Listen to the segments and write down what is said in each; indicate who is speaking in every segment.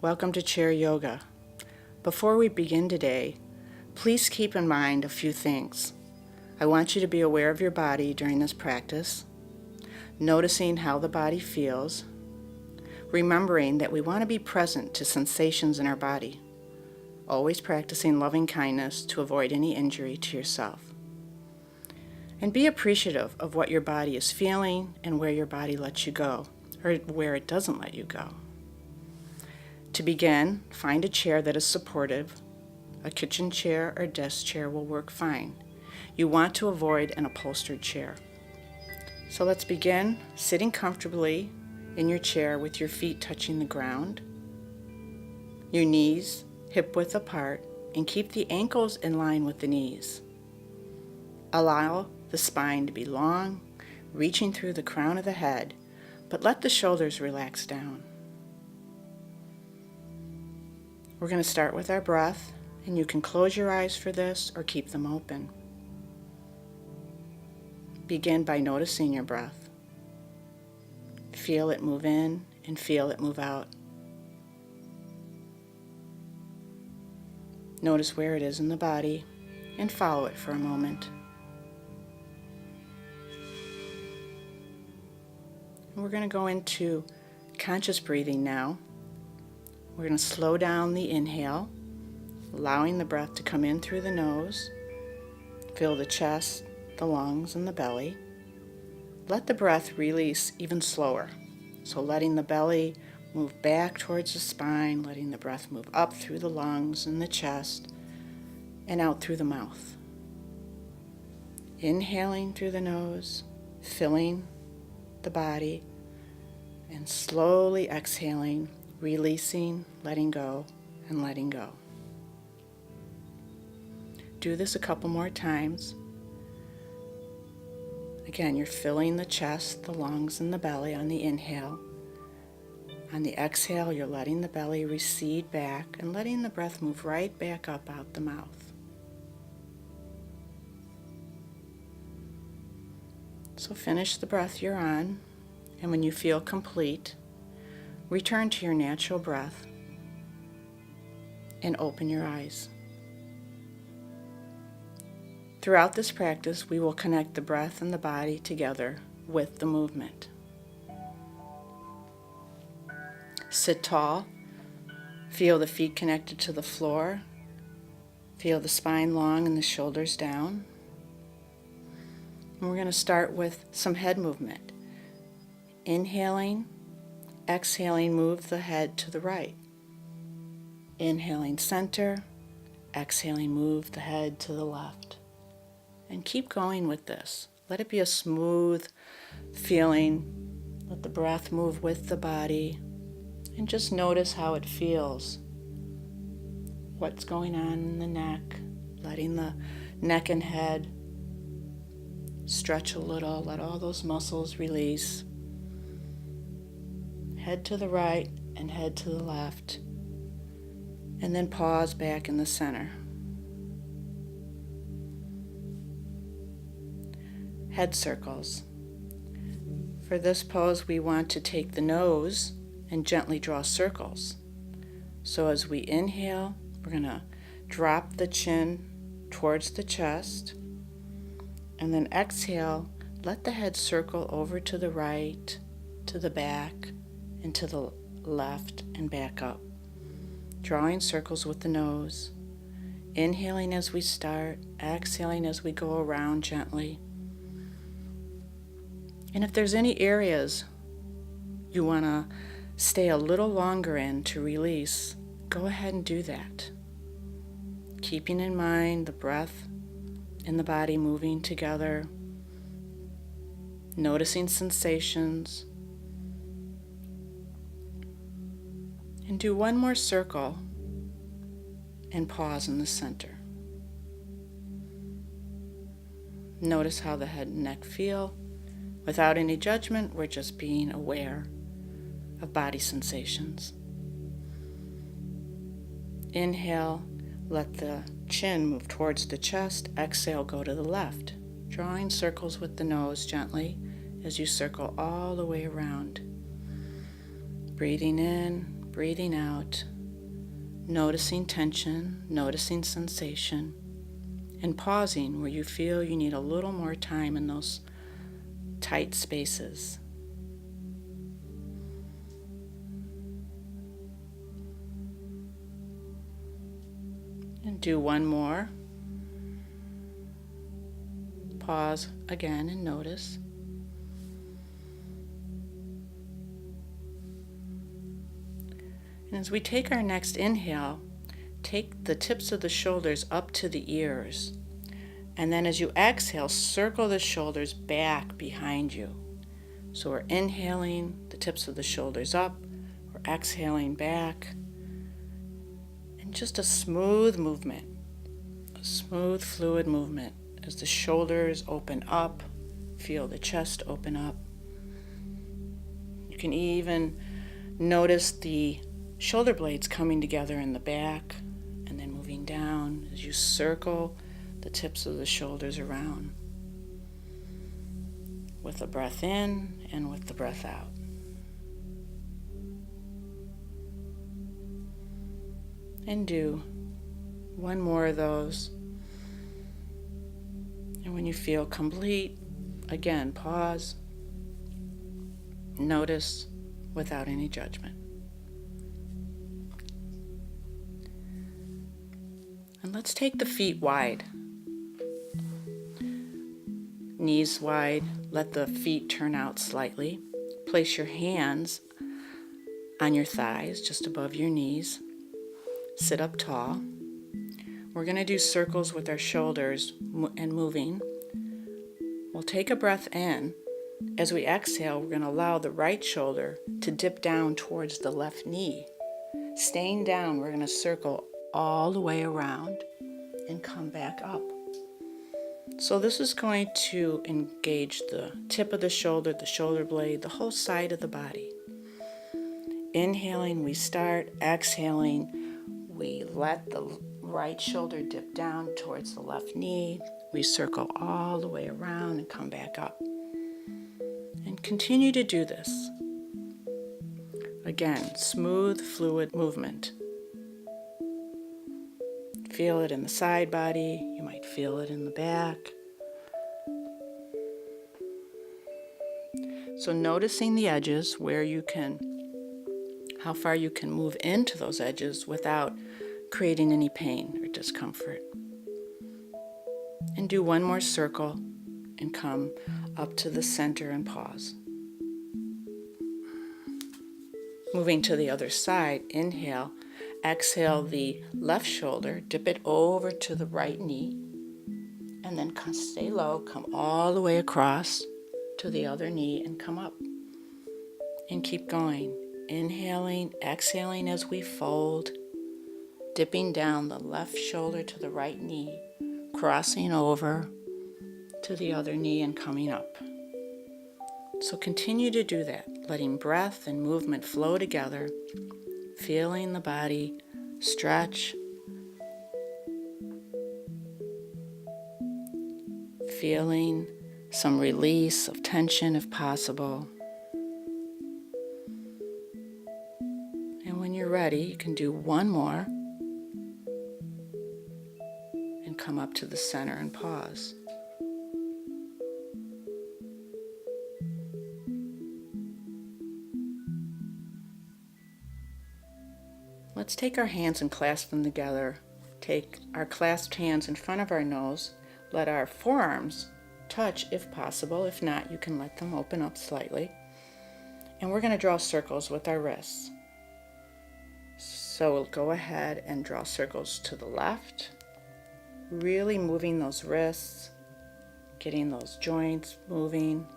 Speaker 1: Welcome to Chair Yoga. Before we begin today, please keep in mind a few things. I want you to be aware of your body during this practice, noticing how the body feels, remembering that we want to be present to sensations in our body, always practicing loving kindness to avoid any injury to yourself. And be appreciative of what your body is feeling and where your body lets you go, or where it doesn't let you go. To begin, find a chair that is supportive. A kitchen chair or desk chair will work fine. You want to avoid an upholstered chair. So let's begin sitting comfortably in your chair with your feet touching the ground, your knees hip-width apart, and keep the ankles in line with the knees. Allow the spine to be long, reaching through the crown of the head, but let the shoulders relax down. We're going to start with our breath, and you can close your eyes for this or keep them open. Begin by noticing your breath. Feel it move in and feel it move out. Notice where it is in the body and follow it for a moment. And we're going to go into conscious breathing now. We're going to slow down the inhale, allowing the breath to come in through the nose. Fill the chest, the lungs, and the belly. Let the breath release even slower. So letting the belly move back towards the spine, letting the breath move up through the lungs and the chest, and out through the mouth. Inhaling through the nose, filling the body, and slowly exhaling, releasing, letting go, and letting go. Do this a couple more times. Again, you're filling the chest, the lungs, and the belly on the inhale. On the exhale, you're letting the belly recede back and letting the breath move right back up out the mouth. So finish the breath you're on, and when you feel complete, return to your natural breath and open your eyes. Throughout this practice, we will connect the breath and the body together with the movement. Sit tall. Feel the feet connected to the floor. Feel the spine long and the shoulders down. And we're going to start with some head movement. Inhaling, exhaling, move the head to the right. Inhaling, center. Exhaling, move the head to the left. And keep going with this. Let it be a smooth feeling. Let the breath move with the body. And just notice how it feels. What's going on in the neck. Letting the neck and head stretch a little. Let all those muscles release. Head to the right and head to the left. And then pause back in the center. Head circles. For this pose, we want to take the nose and gently draw circles. So as we inhale, we're going to drop the chin towards the chest. And then exhale, let the head circle over to the right, to the back, and to the left and back up. Drawing circles with the nose. Inhaling as we start, exhaling as we go around gently. And if there's any areas you want to stay a little longer in to release, go ahead and do that. Keeping in mind the breath and the body moving together, noticing sensations, and do one more circle and pause in the center. Notice how the head and neck feel. Without any judgment, we're just being aware of body sensations. Inhale, let the chin move towards the chest. Exhale, go to the left, drawing circles with the nose gently as you circle all the way around. Breathing in, Breathing out, noticing tension, noticing sensation, and pausing where you feel you need a little more time in those tight spaces. And do one more. Pause again and notice. And as we take our next inhale, take the tips of the shoulders up to the ears. And then as you exhale, circle the shoulders back behind you. So we're inhaling, the tips of the shoulders up, we're exhaling back. And just a smooth movement, a smooth, fluid movement as the shoulders open up, feel the chest open up. You can even notice the shoulder blades coming together in the back and then moving down as you circle the tips of the shoulders around with the breath in and with the breath out. And do one more of those. And when you feel complete, again, pause, notice without any judgment. And let's take the feet wide. Knees wide, let the feet turn out slightly. Place your hands on your thighs, just above your knees. Sit up tall. We're going to do circles with our shoulders and moving. We'll take a breath in. As we exhale, we're going to allow the right shoulder to dip down towards the left knee. Staying down, we're going to circle all the way around and come back up. So this is going to engage the tip of the shoulder blade, the whole side of the body. Inhaling, we start. Exhaling, we let the right shoulder dip down towards the left knee. We circle all the way around and come back up. And continue to do this. Again, smooth, fluid movement. Feel it in the side body. You might feel it in the back. So noticing the edges, how far you can move into those edges without creating any pain or discomfort. And do one more circle and come up to the center and pause. Moving to the other side, inhale, exhale the left shoulder, dip it over to the right knee, and then stay low, come all the way across to the other knee and come up. And keep going. Inhaling, exhaling as we fold, dipping down the left shoulder to the right knee, crossing over to the other knee and coming up. So continue to do that, letting breath and movement flow together, feeling the body stretch, feeling some release of tension if possible. And when you're ready, you can do one more and come up to the center and pause. Let's take our hands and clasp them together. Take our clasped hands in front of our nose. Let our forearms touch if possible. If not, you can let them open up slightly. And we're going to draw circles with our wrists. So we'll go ahead and draw circles to the left, really moving those wrists, getting those joints moving.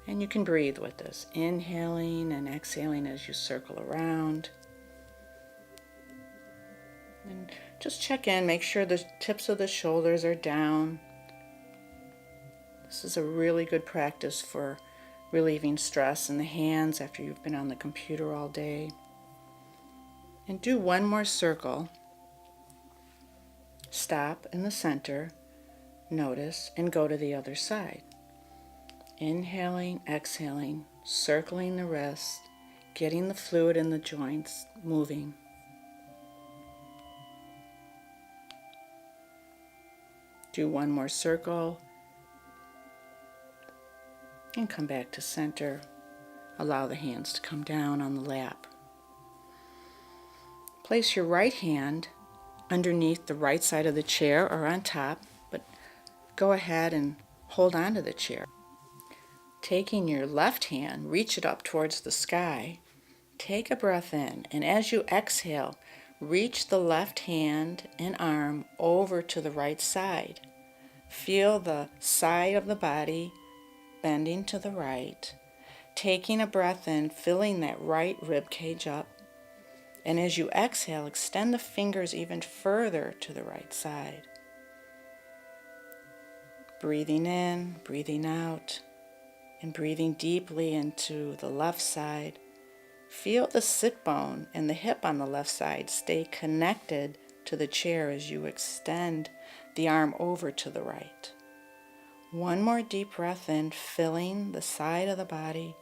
Speaker 1: And you can breathe with this, inhaling and exhaling as you circle around. And just check in, make sure the tips of the shoulders are down. This is a really good practice for relieving stress in the hands after you've been on the computer all day. And do one more circle. Stop in the center, notice, and go to the other side. Inhaling, exhaling, circling the wrist, getting the fluid in the joints moving. Do one more circle and come back to center. Allow the hands to come down on the lap. Place your right hand underneath the right side of the chair or on top, but go ahead and hold on to the chair. Taking your left hand, reach it up towards the sky. Take a breath in, and as you exhale, reach the left hand and arm over to the right side. Feel the side of the body bending to the right. Taking a breath in, filling that right rib cage up. And as you exhale, extend the fingers even further to the right side. Breathing in, breathing out, and breathing deeply into the left side. Feel the sit bone and the hip on the left side stay connected to the chair as you extend the arm over to the right. One more deep breath in, filling the side of the body.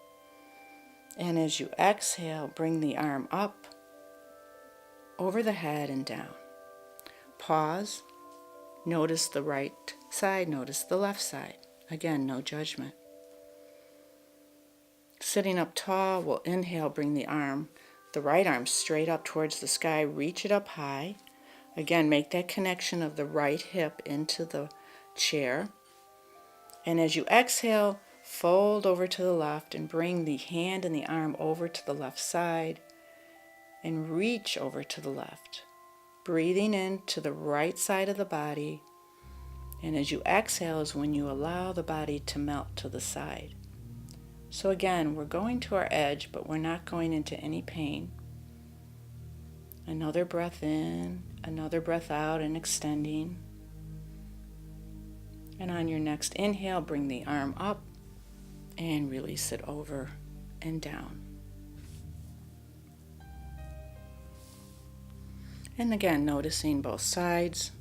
Speaker 1: And as you exhale, bring the arm up, over the head and down. Pause. Notice the right side, notice the left side. Again, no judgment. Sitting up tall, we'll inhale, bring the right arm straight up towards the sky, reach it up high. Again, make that connection of the right hip into the chair. And as you exhale, fold over to the left and bring the hand and the arm over to the left side and reach over to the left. Breathing into the right side of the body. And as you exhale is when you allow the body to melt to the side. So again, we're going to our edge, but we're not going into any pain. Another breath in, another breath out and extending. And on your next inhale, bring the arm up and release it over and down. And again, noticing both sides,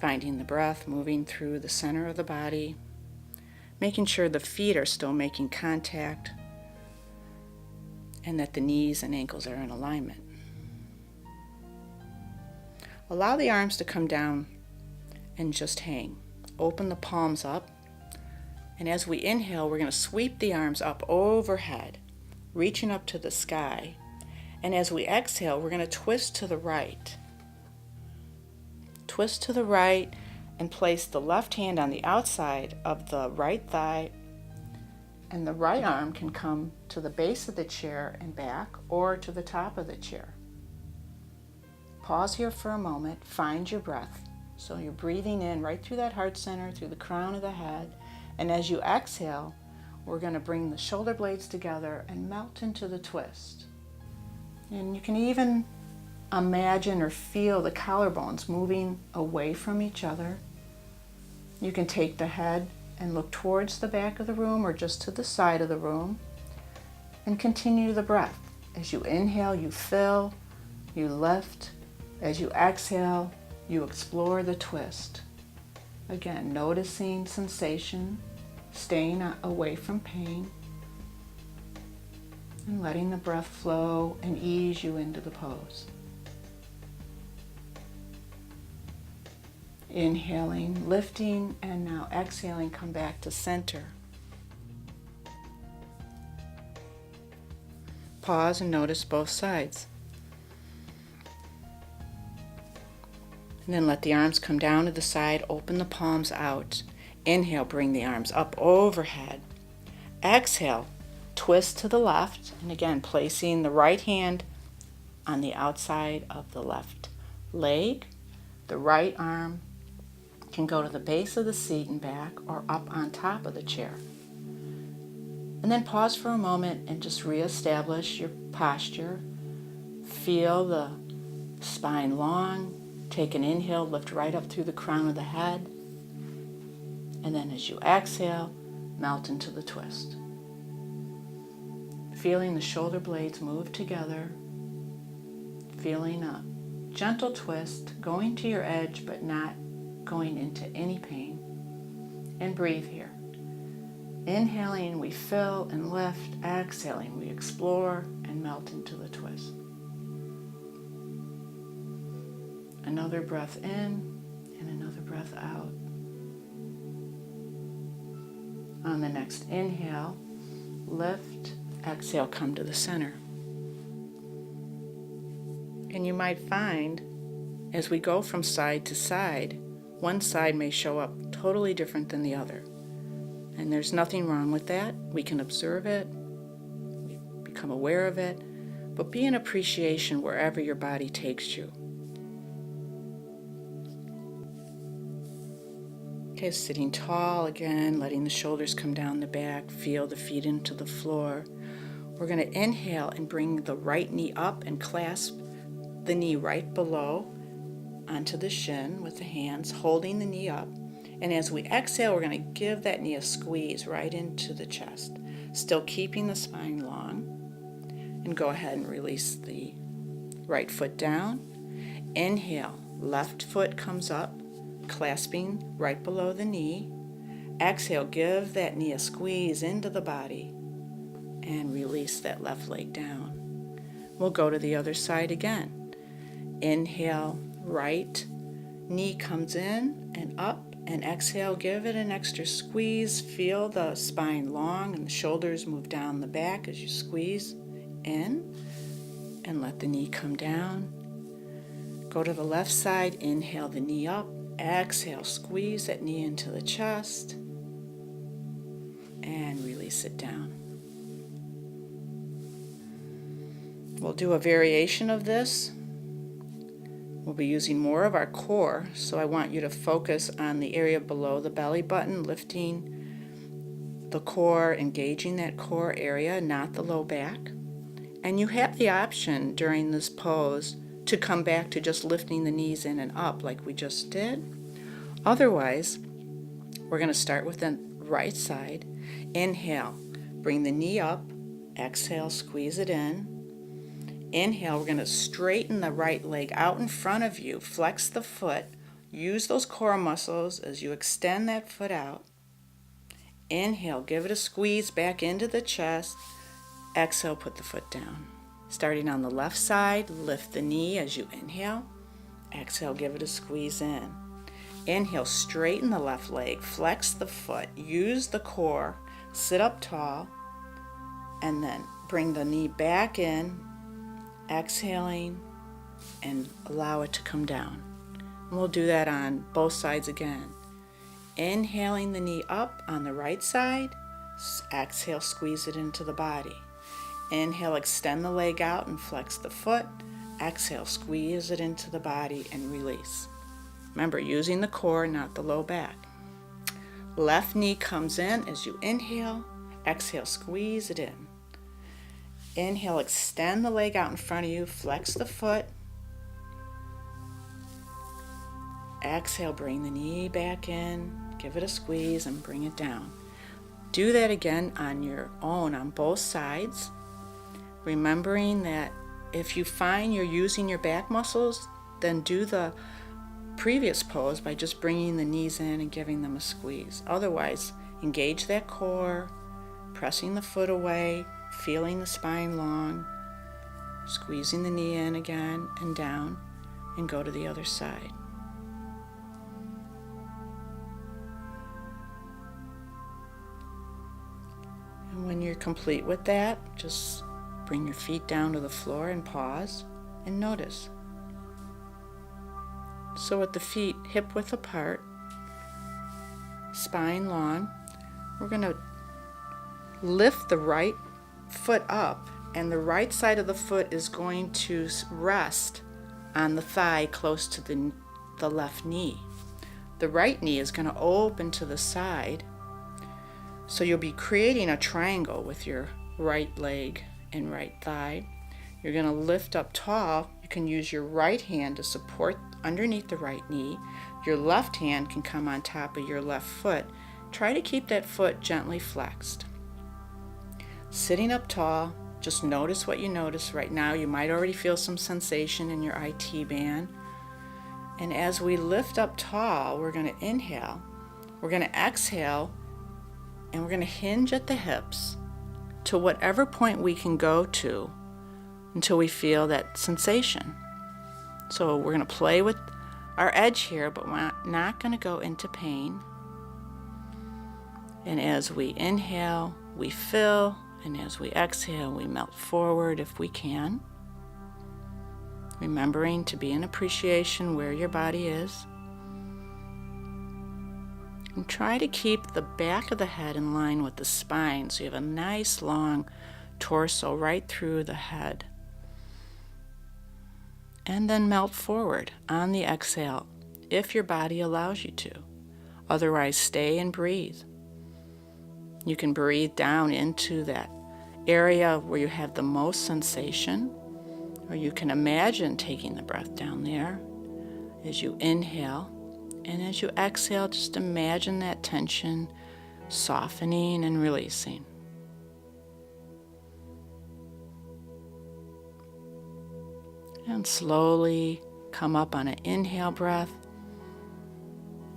Speaker 1: finding the breath moving through the center of the body, making sure the feet are still making contact and that the knees and ankles are in alignment. Allow the arms to come down and just hang. Open the palms up, and as we inhale, we're going to sweep the arms up overhead, reaching up to the sky. And as we exhale, we're going to twist to the right. Twist to the right and place the left hand on the outside of the right thigh, and the right arm can come to the base of the chair and back or to the top of the chair. Pause here for a moment, find your breath. So you're breathing in right through that heart center, through the crown of the head, and as you exhale, we're going to bring the shoulder blades together and melt into the twist. And you can even imagine or feel the collarbones moving away from each other. You can take the head and look towards the back of the room or just to the side of the room and continue the breath. As you inhale, you fill, you lift. As you exhale, you explore the twist. Again, noticing sensation, staying away from pain, and letting the breath flow and ease you into the pose. Inhaling, lifting, and now exhaling, come back to center. Pause and notice both sides. And then let the arms come down to the side, open the palms out. Inhale, bring the arms up overhead. Exhale, twist to the left, and again, placing the right hand on the outside of the left leg. The right arm can go to the base of the seat and back or up on top of the chair. And then pause for a moment and just reestablish your posture. Feel the spine long. Take an inhale, lift right up through the crown of the head. And then as you exhale, melt into the twist. Feeling the shoulder blades move together. Feeling a gentle twist, going to your edge, but not going into any pain. And breathe here. Inhaling, we fill and lift. Exhaling, we explore and melt into the twist. Another breath in and another breath out. On the next inhale, lift. Exhale, come to the center. And you might find, as we go from side to side, one side may show up totally different than the other. And there's nothing wrong with that. We can observe it, become aware of it, but be in appreciation wherever your body takes you. Okay, sitting tall again, letting the shoulders come down the back, feel the feet into the floor. We're going to inhale and bring the right knee up and clasp the knee right below onto the shin with the hands, holding the knee up. And as we exhale, we're going to give that knee a squeeze right into the chest, still keeping the spine long. And go ahead and release the right foot down. Inhale, left foot comes up, clasping right below the knee. Exhale, give that knee a squeeze into the body and release that left leg down. We'll go to the other side again. Inhale, right knee comes in and up, and exhale, give it an extra squeeze. Feel the spine long and the shoulders move down the back as you squeeze in, and let the knee come down. Go to the left side, inhale the knee up, exhale, squeeze that knee into the chest, and release it down. We'll do a variation of this. We'll be using more of our core, so I want you to focus on the area below the belly button, lifting the core, engaging that core area, not the low back. And you have the option during this pose to come back to just lifting the knees in and up like we just did. Otherwise, we're going to start with the right side. Inhale, bring the knee up. Exhale, squeeze it in. Inhale, we're going to straighten the right leg out in front of you. Flex the foot. Use those core muscles as you extend that foot out. Inhale, give it a squeeze back into the chest. Exhale, put the foot down. Starting on the left side, lift the knee as you inhale. Exhale, give it a squeeze in. Inhale, straighten the left leg. Flex the foot. Use the core. Sit up tall. And then bring the knee back in. Exhaling, and allow it to come down. And we'll do that on both sides again. Inhaling the knee up on the right side. Exhale, squeeze it into the body. Inhale, extend the leg out and flex the foot. Exhale, squeeze it into the body and release. Remember, using the core, not the low back. Left knee comes in as you inhale. Exhale, squeeze it in. Inhale, extend the leg out in front of you, flex the foot. Exhale, bring the knee back in, give it a squeeze and bring it down. Do that again on your own on both sides, remembering that if you find you're using your back muscles, then do the previous pose by just bringing the knees in and giving them a squeeze. Otherwise, engage that core, pressing the foot away, feeling the spine long, squeezing the knee in again and down, and go to the other side. And when you're complete with that, just bring your feet down to the floor and pause and notice. So with the feet hip width apart, spine long, we're going to lift the right foot up, and the right side of the foot is going to rest on the thigh close to the left knee. The right knee is going to open to the side, so you'll be creating a triangle with your right leg and right thigh. You're going to lift up tall. You can use your right hand to support underneath the right knee. Your left hand can come on top of your left foot. Try to keep that foot gently flexed. Sitting up tall, just notice what you notice right now. You might already feel some sensation in your IT band. And as we lift up tall, we're going to inhale. We're going to exhale and we're going to hinge at the hips to whatever point we can go to until we feel that sensation. So we're going to play with our edge here, but we're not going to go into pain. And as we inhale, we fill, and as we exhale, we melt forward if we can. Remembering to be in appreciation where your body is. And try to keep the back of the head in line with the spine so you have a nice long torso right through the head. And then melt forward on the exhale if your body allows you to. Otherwise, stay and breathe. You can breathe down into that area where you have the most sensation, or you can imagine taking the breath down there as you inhale. And as you exhale, just imagine that tension softening and releasing. And slowly come up on an inhale breath.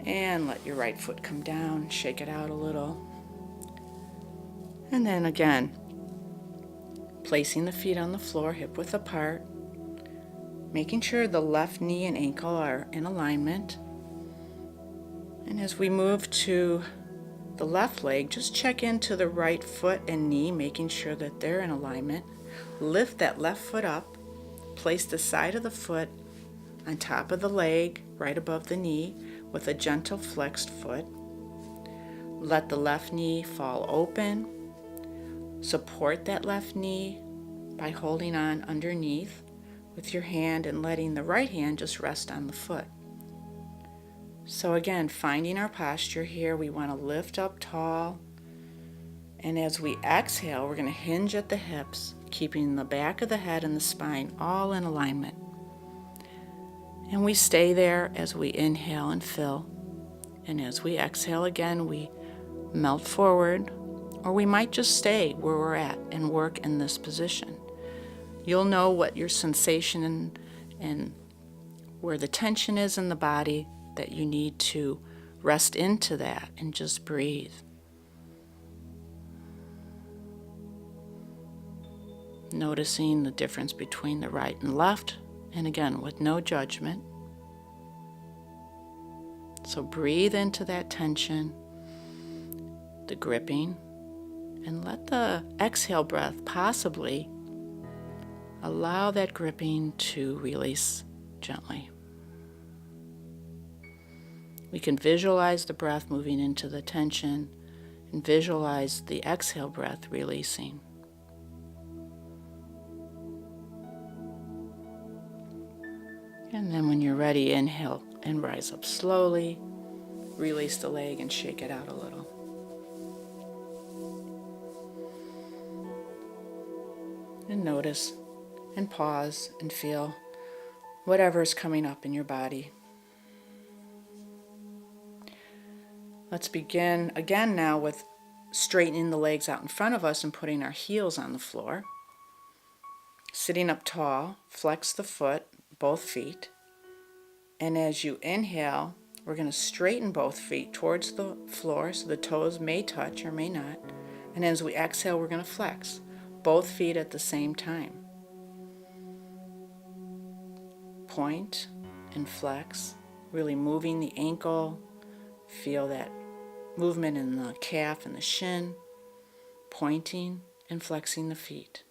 Speaker 1: And let your right foot come down, shake it out a little. And then again, placing the feet on the floor, hip width apart, making sure the left knee and ankle are in alignment. And as we move to the left leg, just check into the right foot and knee, making sure that they're in alignment. Lift that left foot up, place the side of the foot on top of the leg, right above the knee, with a gentle flexed foot. Let the left knee fall open. Support that left knee by holding on underneath with your hand and letting the right hand just rest on the foot. So again, finding our posture here, we want to lift up tall. And as we exhale, we're going to hinge at the hips, keeping the back of the head and the spine all in alignment. And we stay there as we inhale and fill. And as we exhale again, we melt forward, or we might just stay where we're at and work in this position. You'll know what your sensation and where the tension is in the body that you need to rest into that and just breathe. Noticing the difference between the right and left, and again, with no judgment. So breathe into that tension, the gripping, and let the exhale breath possibly allow that gripping to release gently. We can visualize the breath moving into the tension and visualize the exhale breath releasing. And then when you're ready, inhale and rise up slowly. Release the leg and shake it out a little. And notice and pause and feel whatever is coming up in your body. Let's begin again now with straightening the legs out in front of us and putting our heels on the floor. Sitting up tall, flex the foot, both feet. And as you inhale, we're going to straighten both feet towards the floor so the toes may touch or may not. And as we exhale, we're going to flex both feet at the same time. Point and flex, really moving the ankle. Feel that movement in the calf and the shin, pointing and flexing the feet.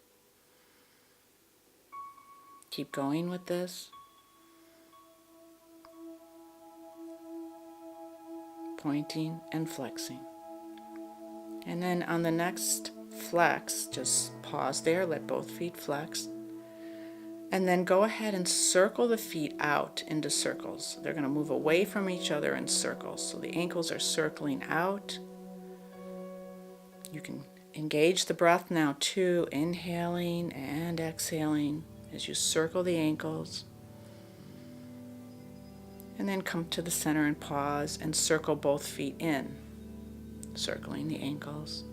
Speaker 1: Keep going with this. Pointing and flexing. And then on the next flex, just pause there, let both feet flex. And then go ahead and circle the feet out into circles. They're going to move away from each other in circles. So the ankles are circling out. You can engage the breath now too, inhaling and exhaling as you circle the ankles. And then come to the center and pause and circle both feet in, circling the ankles.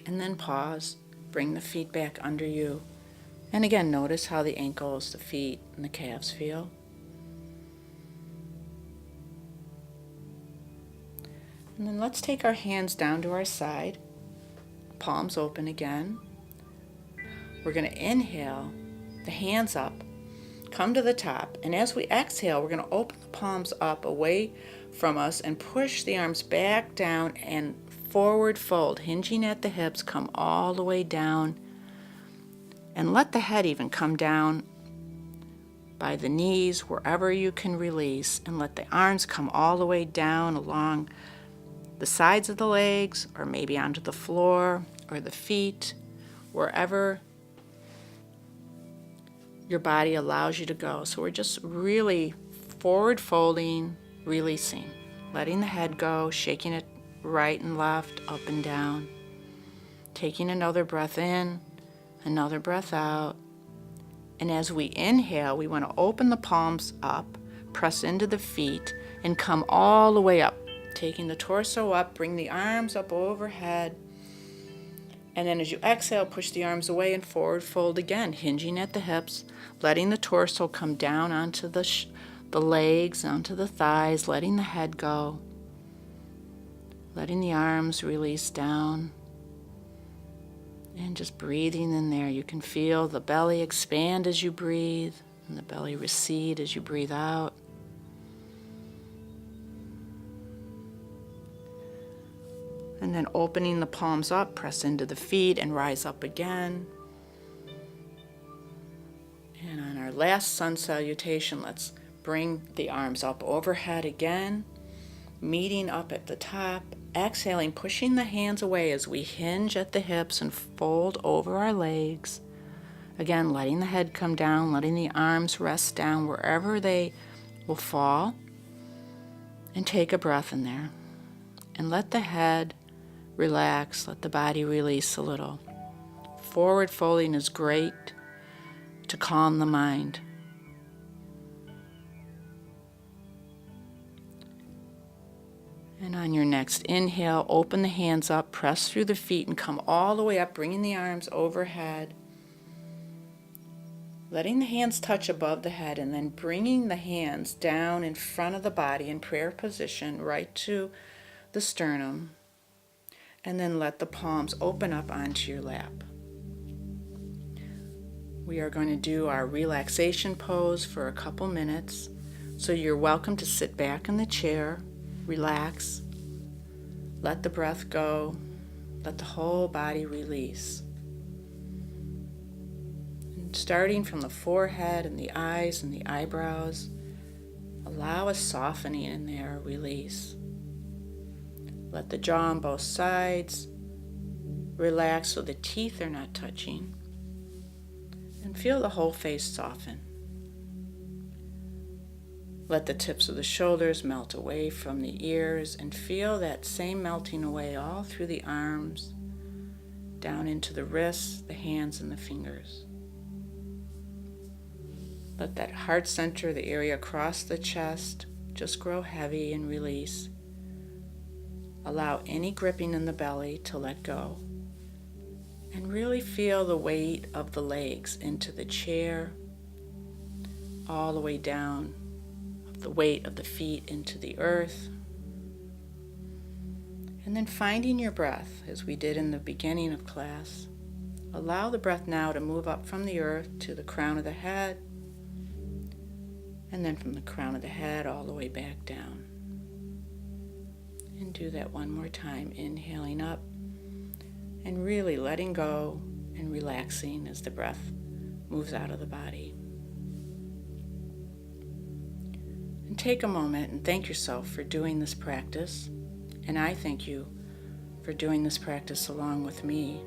Speaker 1: And then pause, bring the feet back under you. And again, notice how the ankles, the feet, and the calves feel. And then let's take our hands down to our side, palms open again. We're going to inhale, the hands up, come to the top, and as we exhale, we're going to open the palms up away from us and push the arms back down and forward fold, hinging at the hips, come all the way down, and let the head even come down by the knees, wherever you can release, and let the arms come all the way down along the sides of the legs, or maybe onto the floor or the feet, wherever your body allows you to go. So we're just really forward folding, releasing, letting the head go, shaking it right and left, up and down. Taking another breath in, another breath out. And as we inhale, we want to open the palms up, press into the feet, and come all the way up. Taking the torso up, bring the arms up overhead. And then as you exhale, push the arms away and forward fold again, hinging at the hips, letting the torso come down onto the legs, onto the thighs, letting the head go, letting the arms release down, and just breathing in there. You can feel the belly expand as you breathe, and the belly recede as you breathe out. And then opening the palms up, press into the feet and rise up again. And on our last sun salutation, let's bring the arms up overhead again, meeting up at the top. Exhaling, pushing the hands away as we hinge at the hips and fold over our legs. Again, letting the head come down, letting the arms rest down wherever they will fall. And take a breath in there. And let the head relax, let the body release a little. Forward folding is great to calm the mind. And on your next inhale, open the hands up, press through the feet, and come all the way up, bringing the arms overhead. Letting the hands touch above the head, and then bringing the hands down in front of the body in prayer position, right to the sternum. And then let the palms open up onto your lap. We are going to do our relaxation pose for a couple minutes. So you're welcome to sit back in the chair, relax, let the breath go, let the whole body release. And starting from the forehead and the eyes and the eyebrows, allow a softening in there, release. Let the jaw on both sides relax so the teeth are not touching. And feel the whole face soften. Let the tips of the shoulders melt away from the ears and feel that same melting away all through the arms, down into the wrists, the hands, and the fingers. Let that heart center, the area across the chest, just grow heavy and release. Allow any gripping in the belly to let go. And really feel the weight of the legs into the chair, all the way down, the weight of the feet into the earth. And then finding your breath, as we did in the beginning of class. Allow the breath now to move up from the earth to the crown of the head, and then from the crown of the head all the way back down. And do that one more time, inhaling up and really letting go and relaxing as the breath moves out of the body. And take a moment and thank yourself for doing this practice. And I thank you for doing this practice along with me.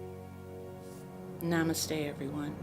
Speaker 1: Namaste, everyone.